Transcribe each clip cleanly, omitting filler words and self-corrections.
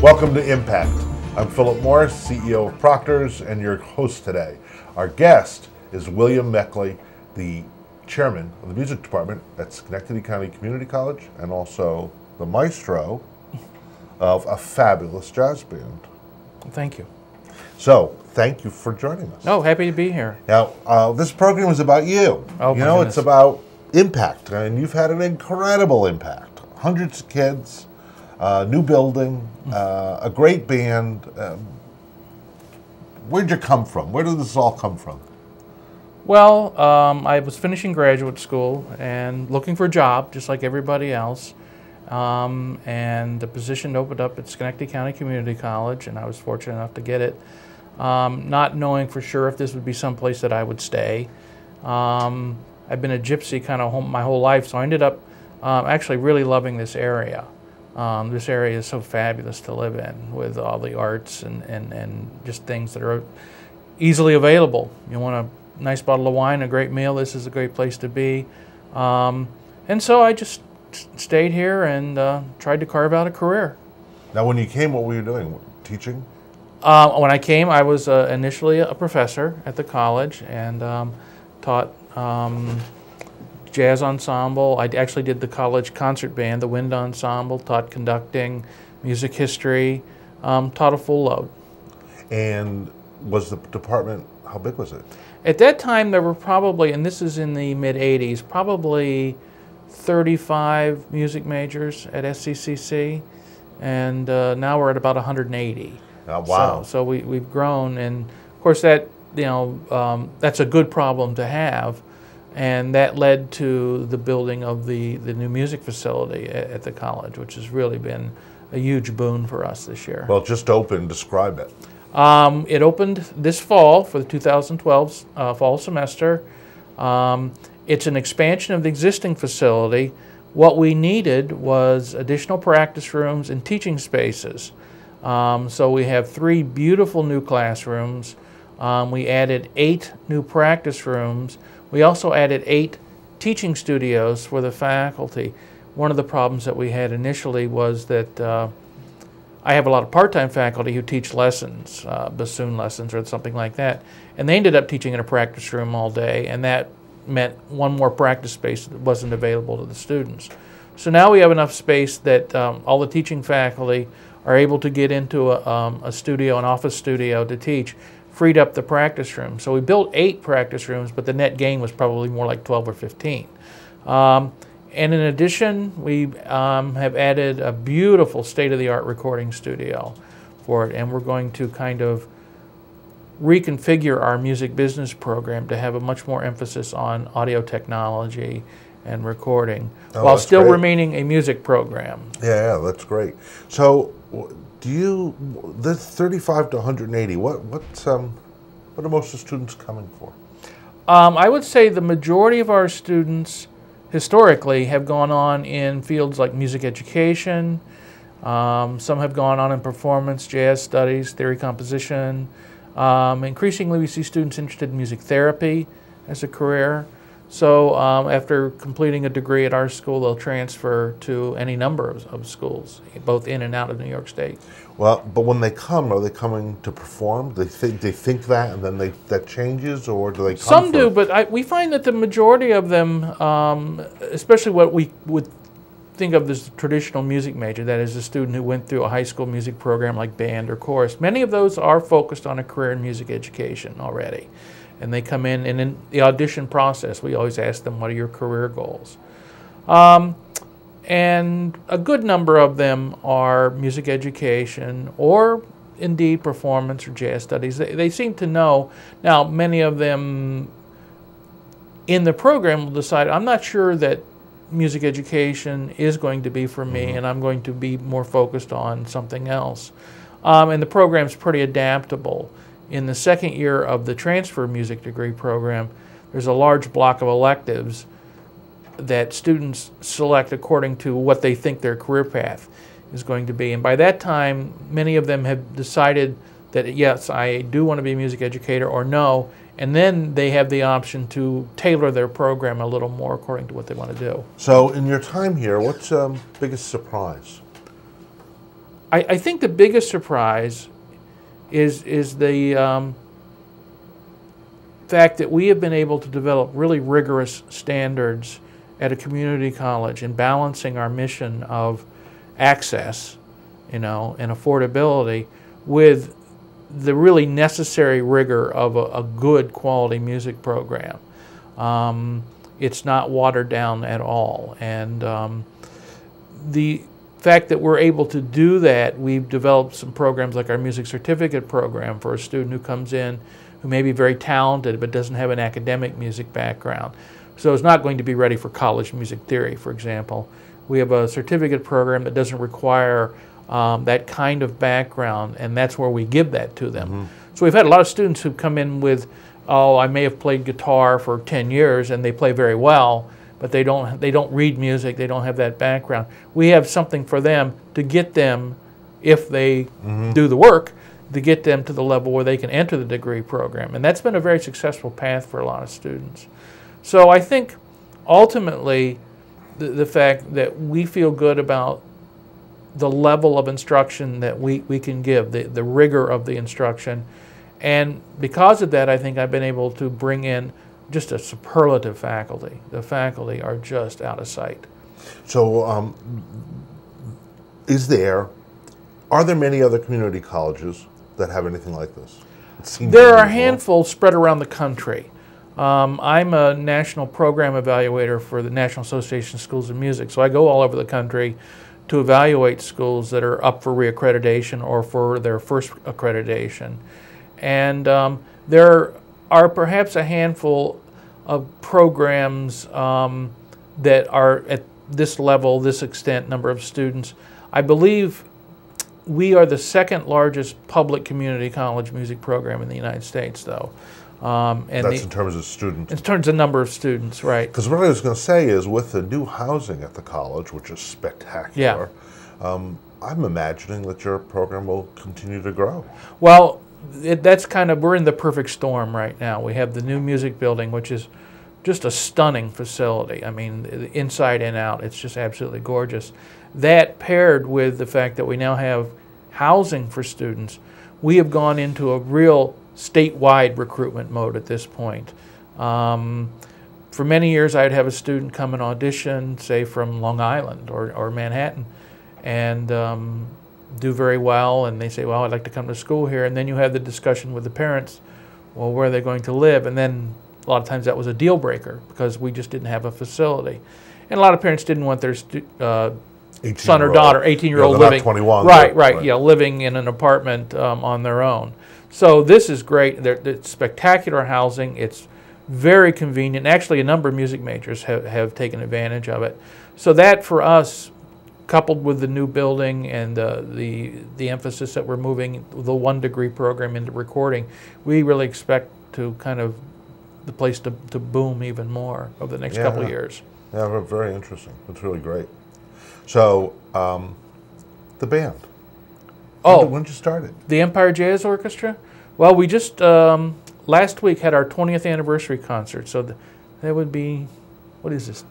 Welcome to Impact. I'm Philip Morris, CEO of Proctors, and your host today. Our guest is William Meckley, the chairman of the music department at Schenectady County Community College and also the maestro of a fabulous jazz band. Thank you. So, thank you for joining us. Oh, happy to be here. Now, this program is about you. Oh, you know, it's about impact, and you've had an incredible impact. Hundreds of kids, new building, a great band. Where'd you come from? Where did this all come from? Well, I was finishing graduate school and looking for a job, just like everybody else. And the position opened up at Schenectady County Community College, and I was fortunate enough to get it, not knowing for sure if this would be someplace that I would stay. I've been a gypsy kind of my whole life, so I ended up actually really loving this area. This area is so fabulous to live in with all the arts and just things that are easily available. You want a nice bottle of wine, a great meal, this is a great place to be. And so I just stayed here and tried to carve out a career. Now, when you came, what were you doing? Teaching? When I came, I was initially a professor at the college and taught jazz ensemble. I actually did the college concert band, the wind ensemble, taught conducting, music history, taught a full load. And was the department, how big was it? At that time, there were probably, and this is in the mid-'80s, probably 35 music majors at SCCC, and now we're at about 180. Oh, wow. So we've grown, and of course that, that's a good problem to have. And that led to the building of the new music facility at the college, which has really been a huge boon for us this year. Well, it just opened. Describe it. It opened this fall for the 2012 fall semester. It's an expansion of the existing facility. What we needed was additional practice rooms and teaching spaces. So we have 3 beautiful new classrooms. We added 8 new practice rooms. We also added 8 teaching studios for the faculty. One of the problems that we had initially was that I have a lot of part-time faculty who teach lessons, bassoon lessons or something like that, and they ended up teaching in a practice room all day, and that meant one more practice space that wasn't available to the students. So now we have enough space that all the teaching faculty are able to get into a studio, an office studio to teach, freed up the practice room. So we built 8 practice rooms, but the net gain was probably more like 12 or 15. And in addition, we have added a beautiful state-of-the-art recording studio for it, and we're going to kind of reconfigure our music business program to have a much more emphasis on audio technology and recording, while still remaining a music program. Yeah, that's great. So, this 35 to 180, what are most of the students coming for? I would say the majority of our students historically have gone on in fields like music education. Some have gone on in performance, jazz studies, theory composition. Increasingly we see students interested in music therapy as a career. So after completing a degree at our school, they'll transfer to any number of schools, both in and out of New York State. Well, but when they come, are they coming to perform? They think that, and then that changes, or do they come? Some do, but we find that the majority of them, especially what we would think of as a traditional music major, that is a student who went through a high school music program like band or chorus, many of those are focused on a career in music education already. And they come in, and in the audition process, we always ask them, what are your career goals? And a good number of them are music education or indeed performance or jazz studies. They seem to know. Now, many of them in the program will decide, I'm not sure that music education is going to be for me, and I'm going to be more focused on something else. And the program's pretty adaptable. In the second year of the transfer music degree program, there's a large block of electives that students select according to what they think their career path is going to be. And by that time, many of them have decided that, yes, I do want to be a music educator, or no, and then they have the option to tailor their program a little more according to what they want to do. So in your time here, what's biggest surprise? I think the biggest surprise is the fact that we have been able to develop really rigorous standards at a community college in balancing our mission of access, and affordability with the really necessary rigor of a good quality music program. It's not watered down at all, and the fact that we're able to do that, we've developed some programs like our music certificate program for a student who comes in who may be very talented but doesn't have an academic music background. So is not going to be ready for college music theory, for example. We have a certificate program that doesn't require that kind of background, and that's where we give that to them. Mm-hmm. So we've had a lot of students who come in with, oh, I may have played guitar for 10 years and they play very well, but they don't read music, they don't have that background. We have something for them to get them, if they mm-hmm. do the work, to get them to the level where they can enter the degree program. And that's been a very successful path for a lot of students. So I think ultimately the fact that we feel good about the level of instruction that we can give, the rigor of the instruction. And because of that, I think I've been able to bring in just a superlative faculty. The faculty are just out of sight. So are there many other community colleges that have anything like this? There are a handful spread around the country. I'm a national program evaluator for the National Association of Schools of Music, so I go all over the country to evaluate schools that are up for reaccreditation or for their first accreditation. And there are perhaps a handful of programs that are at this level, this extent, number of students. I believe we are the second largest public community college music program in the United States, though. And that's in terms of students? In terms of number of students, right. Because what I was going to say is with the new housing at the college, which is spectacular, I'm imagining that your program will continue to grow. Well, that's kind of, we're in the perfect storm right now. We have the new music building, which is just a stunning facility. I mean, inside and out, it's just absolutely gorgeous. That paired with the fact that we now have housing for students, we have gone into a real statewide recruitment mode at this point. For many years, I'd have a student come and audition, say from Long Island or Manhattan, and do very well, and they say, well, I'd like to come to school here. And then you have the discussion with the parents, well, where are they going to live? And then a lot of times that was a deal breaker because we just didn't have a facility. And a lot of parents didn't want their son or daughter, 18-year-old living, 21, right, living in an apartment on their own. So this is great. It's spectacular housing. It's very convenient. Actually, a number of music majors have taken advantage of it. So that, for us, coupled with the new building and the emphasis that we're moving the 1-degree program into recording, we really expect to kind of the place to boom even more over the next couple of years. Yeah, very interesting. It's really great. So, the band. When did you start it? The Empire Jazz Orchestra? Well, we just last week had our 20th anniversary concert. So that would be, what is this?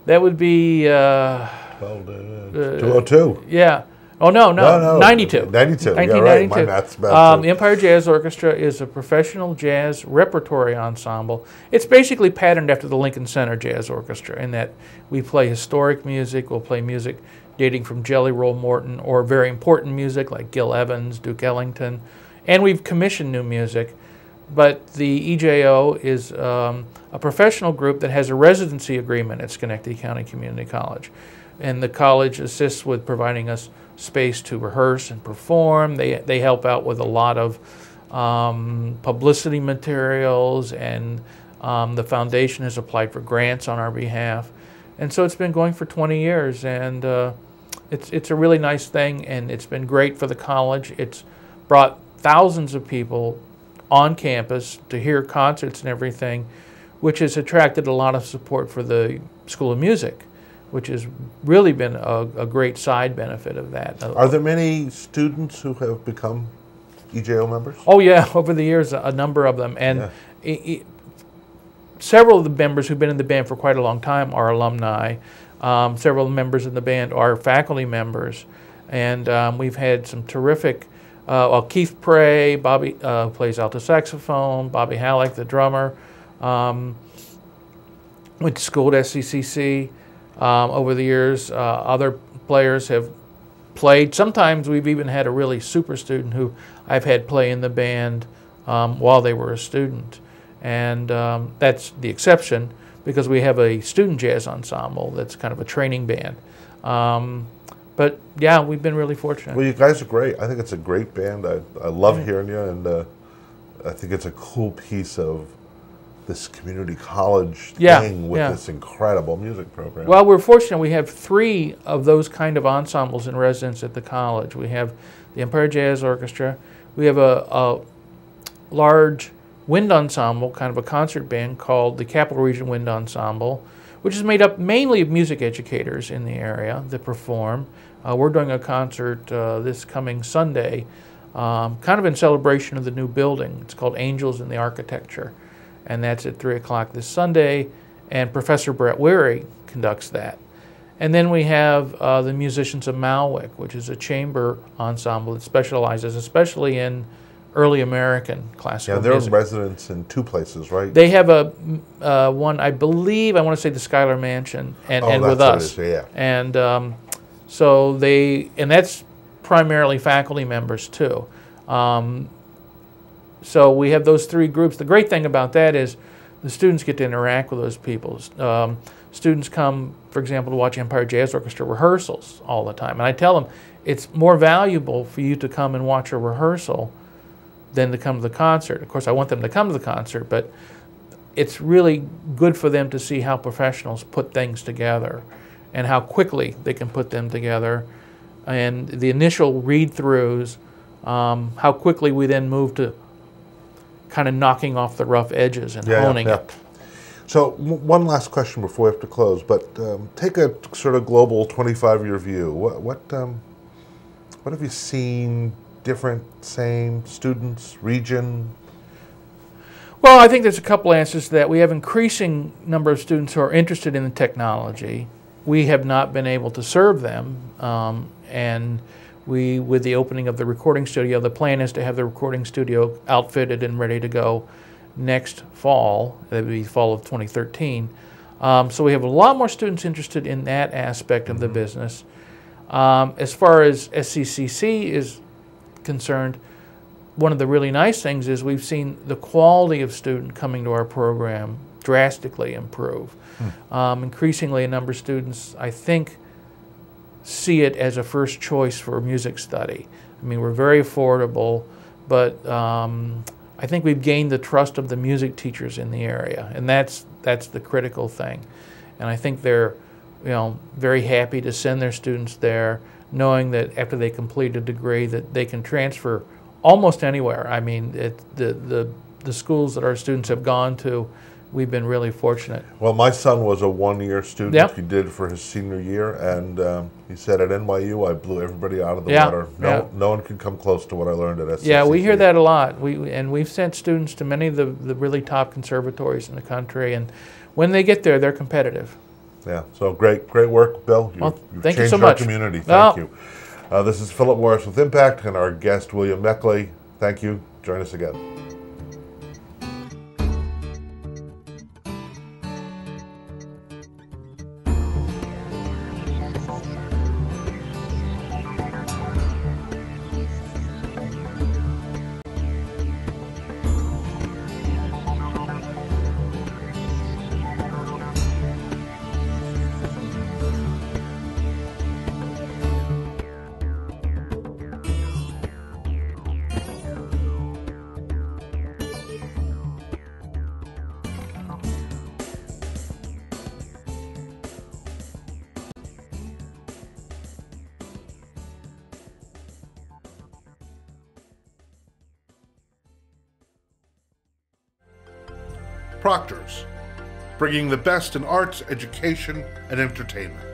That would be 202. Yeah. Oh, no, 92. 92. 1992. Yeah, right. My math's bad too. The Empire Jazz Orchestra is a professional jazz repertory ensemble. It's basically patterned after the Lincoln Center Jazz Orchestra in that we play historic music. We'll play music dating from Jelly Roll Morton, or very important music like Gil Evans, Duke Ellington, and we've commissioned new music. But the EJO is a professional group that has a residency agreement at Schenectady County Community College. And the college assists with providing us space to rehearse and perform. They help out with a lot of publicity materials, and the foundation has applied for grants on our behalf. And so it's been going for 20 years, and it's a really nice thing, and it's been great for the college. It's brought thousands of people on campus to hear concerts and everything, which has attracted a lot of support for the School of Music, which has really been a great side benefit of that. Are there many students who have become EJO members? Oh yeah, over the years, a number of them. And several of the members who've been in the band for quite a long time are alumni. Several members in the band are faculty members. And we've had some terrific, Keith Prey, Bobby plays alto saxophone, Bobby Halleck, the drummer, went to school at SCCC. Over the years, other players have played. Sometimes we've even had a really super student who I've had play in the band while they were a student. And that's the exception, because we have a student jazz ensemble that's kind of a training band. But yeah, we've been really fortunate. Well, you guys are great. I think it's a great band. I love hearing you, and I think it's a cool piece of this community college thing with this incredible music program. Well, we're fortunate. We have 3 of those kind of ensembles in residence at the college. We have the Empire Jazz Orchestra. We have a large wind ensemble, kind of a concert band called the Capital Region Wind Ensemble, which is made up mainly of music educators in the area that perform. We're doing a concert this coming Sunday, kind of in celebration of the new building. It's called Angels in the Architecture, and that's at 3 o'clock this Sunday, and Professor Brett Weary conducts that. And then we have the Musicians of Malwick, which is a chamber ensemble that specializes especially in early American classical music. Yeah, they're in residence in 2 places, right? They have a one, I believe, I want to say the Schuyler Mansion, and with us. It is, yeah. And so and that's primarily faculty members too. So we have those 3 groups. The great thing about that is the students get to interact with those people. Students come, for example, to watch Empire Jazz Orchestra rehearsals all the time. And I tell them, it's more valuable for you to come and watch a rehearsal than to come to the concert. Of course, I want them to come to the concert, but it's really good for them to see how professionals put things together and how quickly they can put them together. And the initial read-throughs, how quickly we then move to kind of knocking off the rough edges and honing it. So one last question before we have to close, but take a sort of global 25-year view. What have you seen? Different, same, students, region? Well, I think there's a couple answers to that. We have increasing number of students who are interested in the technology. We have not been able to serve them, and with the opening of the recording studio, the plan is to have the recording studio outfitted and ready to go next fall. That would be fall of 2013. So we have a lot more students interested in that aspect of the business. As far as SCCC is concerned, one of the really nice things is we've seen the quality of student coming to our program drastically improve. Increasingly, a number of students, I think, see it as a first choice for music study. I mean, we're very affordable, but I think we've gained the trust of the music teachers in the area, and that's the critical thing. And I think they're, very happy to send their students there, knowing that after they complete a degree that they can transfer almost anywhere. I mean, the schools that our students have gone to, we've been really fortunate. Well, my son was a 1-year student. Yep. He did for his senior year, and he said at NYU I blew everybody out of the water. No one could come close to what I learned at SCCC. Yeah, we hear that a lot. We've sent students to many of the really top conservatories in the country, and when they get there, they're competitive. Yeah, so great work, Bill. You've thank you so changed much. our community. Thank you. This is Philip Morris with Impact and our guest, William Meckley. Thank you. Join us again. Proctors, bringing the best in arts, education, and entertainment.